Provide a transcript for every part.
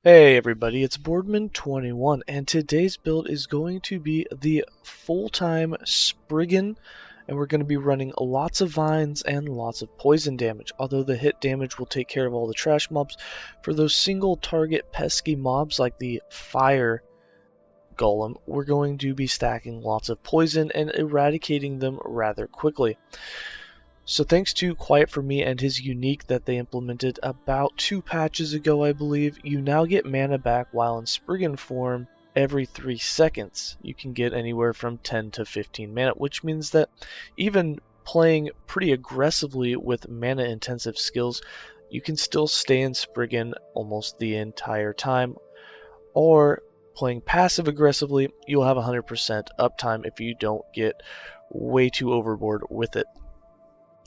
Hey everybody, it's Boardman21 and today's build is going to be the full-time Spriggan, and we're going to be running lots of vines and lots of poison damage. Although the hit damage will take care of all the trash mobs, for those single target pesky mobs like the fire golem, we're going to be stacking lots of poison and eradicating them rather quickly. So thanks to Quiet For Me and his unique that they implemented about 2 patches ago, I believe, you now get mana back while in Spriggan form every 3 seconds. You can get anywhere from 10 to 15 mana, which means that even playing pretty aggressively with mana intensive skills, you can still stay in Spriggan almost the entire time. Or playing passive aggressively, you'll have 100% uptime if you don't get way too overboard with it.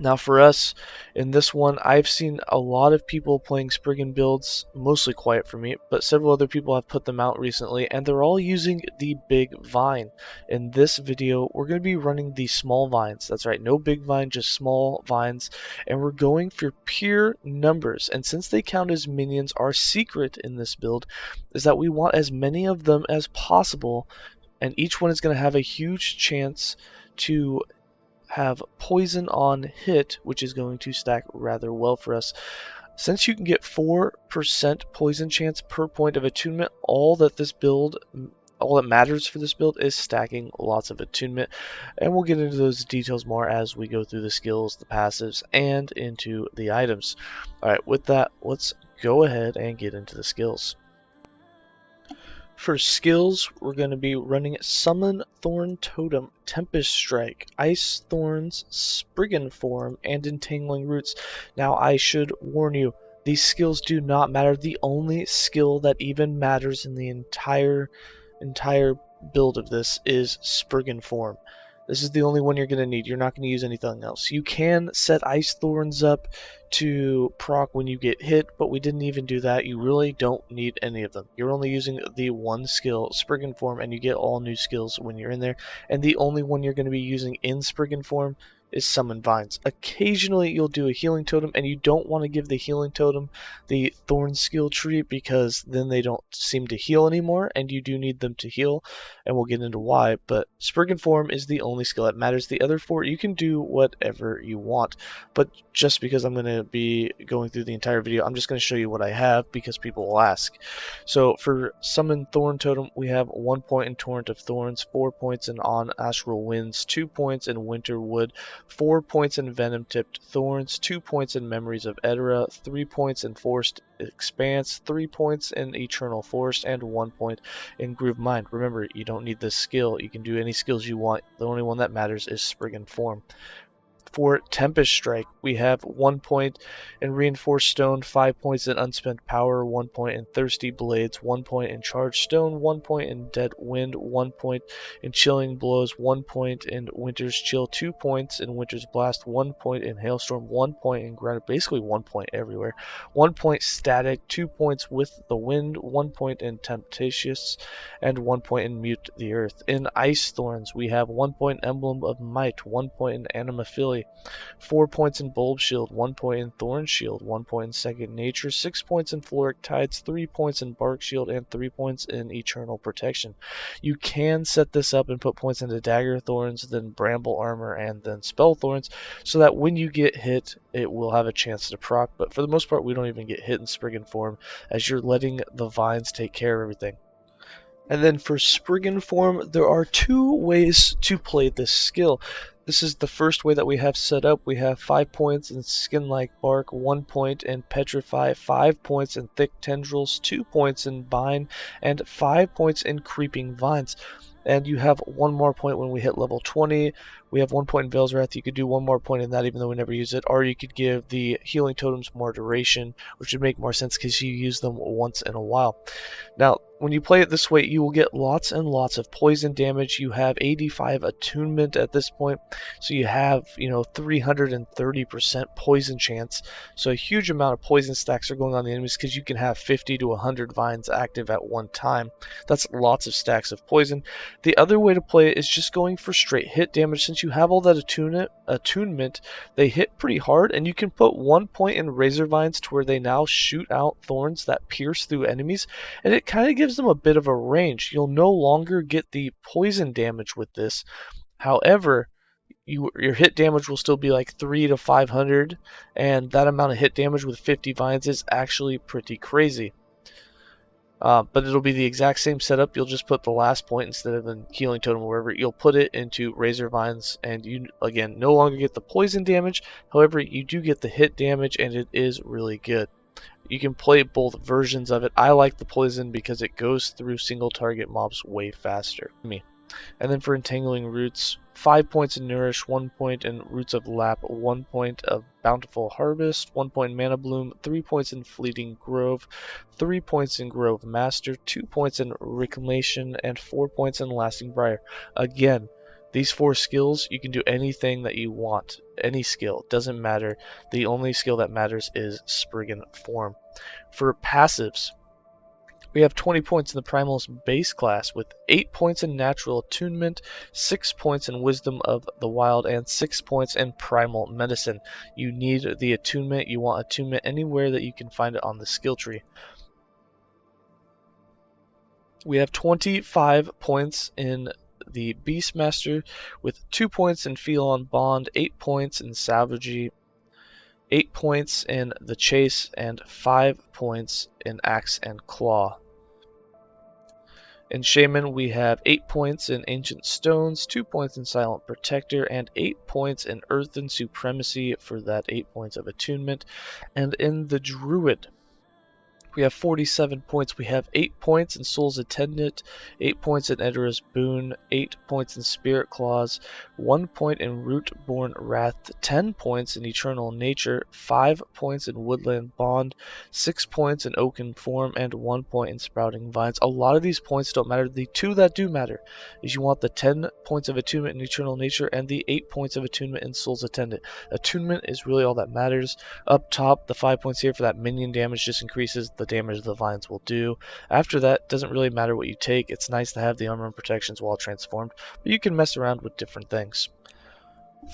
Now for us, in this one, I've seen a lot of people playing Spriggan builds, mostly Quiet For Me, but several other people have put them out recently, and they're all using the big vine. In this video, we're going to be running the small vines. That's right, no big vine, just small vines, and we're going for pure numbers. And since they count as minions, our secret in this build is that we want as many of them as possible, and each one is going to have a huge chance to have poison on hit, which is going to stack rather well for us. Since you can get 4% poison chance per point of attunement, all that matters for this build is stacking lots of attunement, and we'll get into those details more as we go through the skills, the passives, and into the items. Alright, with that, let's go ahead and get into the skills. For skills, we're going to be running Summon, Thorn, Totem, Tempest Strike, Ice Thorns, Spriggan Form, and Entangling Roots. Now, I should warn you, these skills do not matter. The only skill that even matters in the entire build of this is Spriggan Form. This is the only one you're going to need. You're not going to use anything else. You can set Ice Thorns up to proc when you get hit, but we didn't even do that. You really don't need any of them. You're only using the one skill, Spriggan Form, and you get all new skills when you're in there. And the only one you're going to be using in Spriggan Form is Summon Vines. Occasionally you'll do a Healing Totem, and you don't want to give the Healing Totem the Thorn skill tree because then they don't seem to heal anymore, and you do need them to heal, and we'll get into why. But Spriggan Form is the only skill that matters. The other 4, you can do whatever you want, but just because I'm going to be going through the entire video, I'm just going to show you what I have because people will ask. So for Summon Thorn Totem, we have 1 point in Torrent of Thorns, 4 points in On Astral Winds, 2 points in Winter Wood, 4 points in Venom Tipped Thorns, 2 points in Memories of Edera, 3 points in Forced Expanse, 3 points in Eternal Forest, and 1 point in Groove Mind. Remember, you don't need this skill. You can do any skills you want. The only one that matters is Spriggan Form. For Tempest Strike, we have 1 point in Reinforced Stone, 5 points in Unspent Power, 1 point in Thirsty Blades, 1 point in Charged Stone, 1 point in Dead Wind, 1 point in Chilling Blows, 1 point in Winter's Chill, 2 points in Winter's Blast, 1 point in Hailstorm, 1 point in Ground, basically 1 point everywhere, 1 point Static, 2 points with the Wind, 1 point in Temptatious, and 1 point in Mute the Earth. In Ice Thorns, we have 1 point Emblem of Might, 1 point in Animophilia, 4 points in Bulb Shield, 1 point in Thorn Shield, 1 point in Second Nature, 6 points in Floric Tides, 3 points in Bark Shield, and 3 points in Eternal Protection. You can set this up and put points into Dagger Thorns, then Bramble Armor, and then Spell Thorns, so that when you get hit, it will have a chance to proc, but for the most part, we don't even get hit in Spriggan Form, as you're letting the vines take care of everything. And then for Spriggan Form, there are 2 ways to play this skill. This is the first way that we have set up. We have 5 points in Skin Like Bark, 1 point in Petrify, 5 points in Thick Tendrils, 2 points in Bind, and 5 points in Creeping Vines. And you have 1 more point when we hit level 20. We have 1 point in Veil's Wrath. You could do 1 more point in that even though we never use it. Or you could give the Healing Totems more duration, which would make more sense because you use them once in a while. Now, when you play it this way, you will get lots and lots of poison damage. You have 85 attunement at this point, so you have 330% poison chance. So a huge amount of poison stacks are going on the enemies because you can have 50 to 100 vines active at one time. That's lots of stacks of poison. The other way to play it is just going for straight hit damage. Since you have all that attunement, they hit pretty hard, and you can put 1 point in Razor Vines to where they now shoot out thorns that pierce through enemies, and it kind of gives them a bit of a range. You'll no longer get the poison damage with this. However, your hit damage will still be like 300 to 500, and that amount of hit damage with 50 vines is actually pretty crazy. But it'll be the exact same setup. You'll just put the last point instead of the healing totem or wherever. You'll put it into Razor Vines, and you again no longer get the poison damage. However, you do get the hit damage, and it is really good. You can play both versions of it. I like the poison because it goes through single target mobs way faster. And then for Entangling Roots, 5 points in Nourish, 1 point in Roots of Lap, 1 point of Bountiful Harvest, 1 point in Mana Bloom, 3 points in Fleeting Grove, 3 points in Grove Master, 2 points in Reclamation, and 4 points in Lasting Briar. Again, these 4 skills, you can do anything that you want. Any skill, doesn't matter. The only skill that matters is Spriggan Form. For passives, we have 20 points in the Primalist base class with 8 points in Natural Attunement, 6 points in Wisdom of the Wild, and 6 points in Primal Medicine. You need the attunement. You want attunement anywhere that you can find it on the skill tree. We have 25 points in the Beastmaster with 2 points in Feel on Bond, 8 points in Savagery, 8 points in the Chase, and 5 points in Axe and Claw. In Shaman, we have 8 points in Ancient Stones, 2 points in Silent Protector, and 8 points in Earthen Supremacy for that 8 points of attunement. And in the Druid, we have 47 points. We have 8 points in Soul's Attendant, 8 points in Edera's Boon, 8 points in Spirit Claws, 1 point in Rootborn Wrath, 10 points in Eternal Nature, 5 points in Woodland Bond, 6 points in Oaken Form, and 1 point in Sprouting Vines. A lot of these points don't matter. The 2 that do matter is you want the 10 points of attunement in Eternal Nature and the 8 points of attunement in Soul's Attendant. Attunement is really all that matters. Up top, the 5 points here for that minion damage just increases the damage the vines will do. After that, doesn't really matter what you take. It's nice to have the armor and protections while transformed, but you can mess around with different things.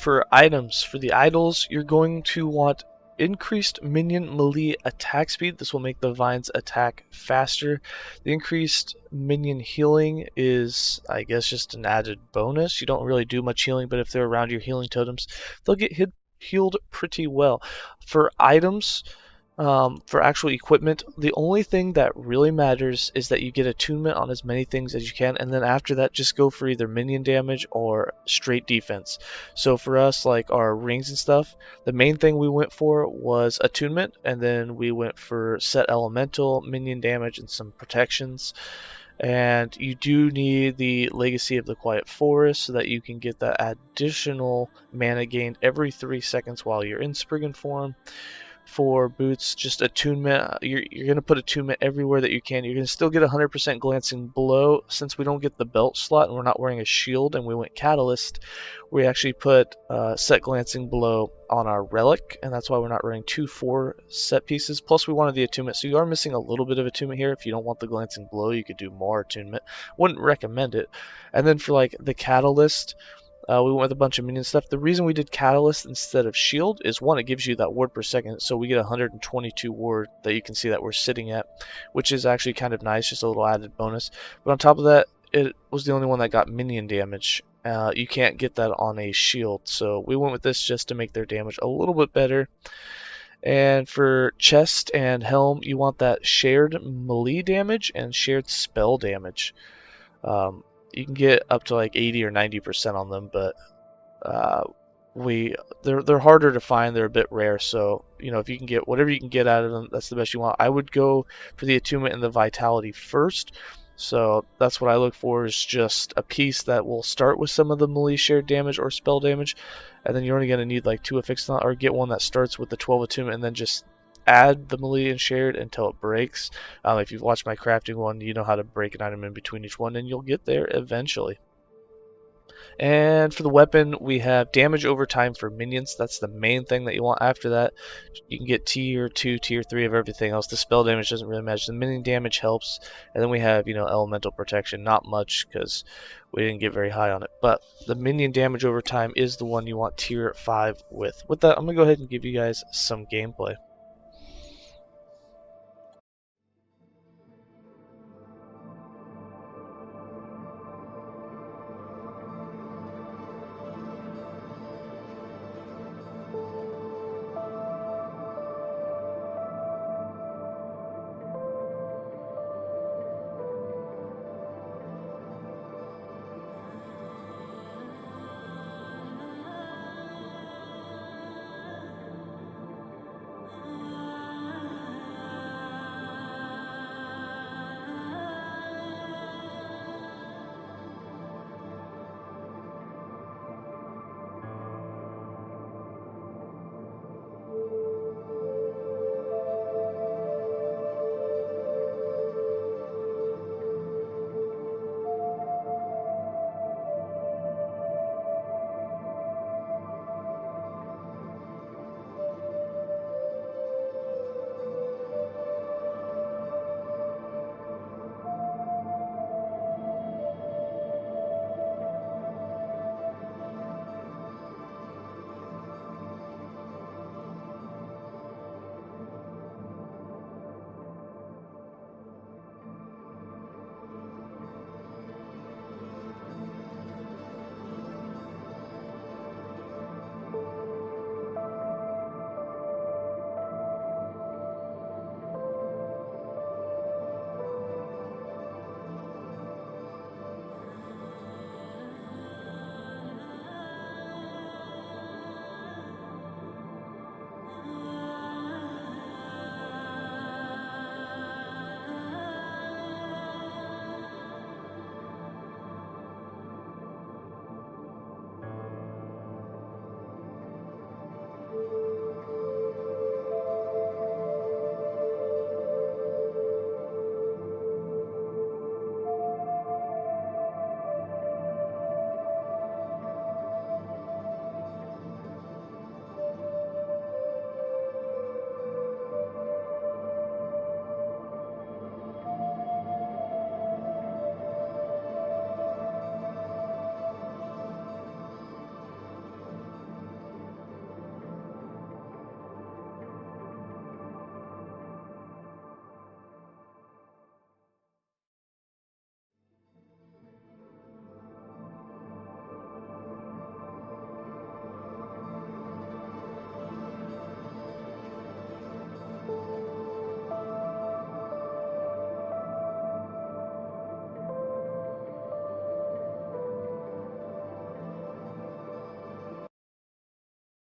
For items, for the idols, you're going to want increased minion melee attack speed. This will make the vines attack faster. The increased minion healing is, I guess, just an added bonus. You don't really do much healing, but if they're around your healing totems, they'll get healed pretty well. For items, for actual equipment, the only thing that really matters is that you get attunement on as many things as you can, and then after that just go for either minion damage or straight defense. So for us, like our rings and stuff, the main thing we went for was attunement, and then we went for set elemental, minion damage, and some protections. And you do need the Legacy of the Quiet Forest so that you can get that additional mana gained every 3 seconds while you're in Spriggan Form. For boots, just attunement. You're going to put attunement everywhere that you can. You're going to still get 100% glancing blow. Since we don't get the belt slot and we're not wearing a shield and we went catalyst, we actually put set glancing blow on our relic, and that's why we're not running 2-4 set pieces. Plus we wanted the attunement, so you are missing a little bit of attunement here. If you don't want the glancing blow, you could do more attunement. Wouldn't recommend it. And then for like the catalyst, we went with a bunch of minion stuff. The reason we did Catalyst instead of Shield is, one, it gives you that ward per second, so we get 122 ward that you can see that we're sitting at, which is actually kind of nice, just a little added bonus. But on top of that, it was the only one that got minion damage. You can't get that on a shield, so we went with this just to make their damage a little bit better. And for chest and helm, you want that shared melee damage and shared spell damage. You can get up to like 80 or 90% on them, but they're harder to find. They're a bit rare, so if you can get whatever you can get out of them, that's the best you want. I would go for the attunement and the vitality first. So that's what I look for, is just a piece that will start with some of the melee shared damage or spell damage, and then you're only going to need like 2 affixes on, or get one that starts with the 12 attunement and then just add the melee and shared until it breaks. If you've watched my crafting one, you know how to break an item in between each one, and you'll get there eventually. And for the weapon, we have damage over time for minions. That's the main thing that you want. After that, you can get tier 2, tier 3 of everything else. The spell damage doesn't really matter. The minion damage helps. And then we have, elemental protection. Not much because we didn't get very high on it. But the minion damage over time is the one you want tier 5 with. With that, I'm going to go ahead and give you guys some gameplay.